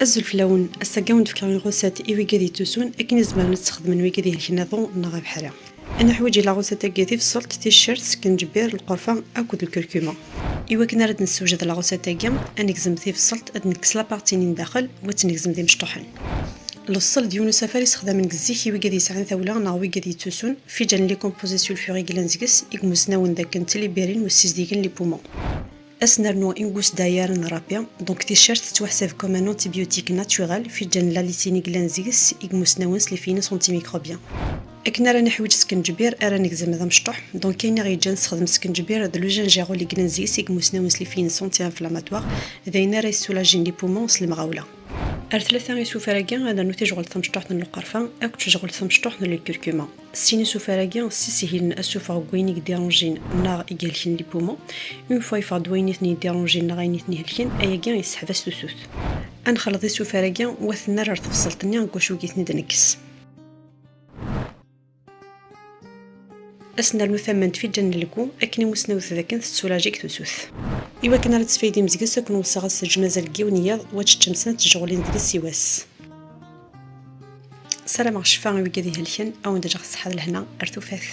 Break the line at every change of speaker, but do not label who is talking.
الزلفلاون الساقاون فكرين غوسات إيوي قادي توسون أكن زمان نستخدم نوي قادي الكناظو نغا بحرا. أنا حوايجي لا غوسات قادي في السلط تيشيرت سكنجبير القرفة أكود الكركومة. إيوا كنا راد نسوجد لا غوسات كاع أنكزم في السلط أد نكس لابارتينين داخل وتنكزم دي مشطوحين. الصل ديونو سفاري استخدام نكزيك إيوي قادي يسعن ثولا ناوي قادي توسون في جان لي كومبوزيسيون الفيغي كلانزكس إكموسناون داك نتلي بيرين والسيزديكن لي بومون. أسنرنو إنغوس دايار نرابيا دونك تيشيرت توحسب كوم ان انتيبيوتيك ناتورال في جان لا ليتيني كلانزيكس إكموسناونس لي فينس انتي ميكروبيان. أكنا رانا حويج سكنجبير أرانا نكزم هذا مشطوح دونك كاين غير جا نستخدم سكنجبير هذا لو جانجيرو لي كلانزيكس إكموسناونس لي فينس انتي انفلاماتوار داينا راه يسولاجين لي بومونس المغاولة. ثلاثة يسوفراكيا هذا نوتي شغل ثمشطوح من القرفة أكت شغل ثمشطوح من الكركومة. سيني سوفراكيا سيسهل أسوفا غوينيك ديرونجين نا إيجالكين لي بومون. اون فوا يفاد وينيثني ديرونجين نا غاينيثني هلكين أيا كاع يسحب سوسوث. أنخلط سوفراكيا وثنا راه تفصلتني نكوشو كيثني دنكس. أسنا المثمن في جن لكو أكني مسنوث ذاك تسولاجيك تسوث. إوا كنا راه تسفايدي مزكس كنو صاغس الجمازة الكيونية وتشتمسنا تشغلين ديك السواس. سلام على الشفا ويقادي هلكن أو ندجا الصحة لهنا أرتوفاث.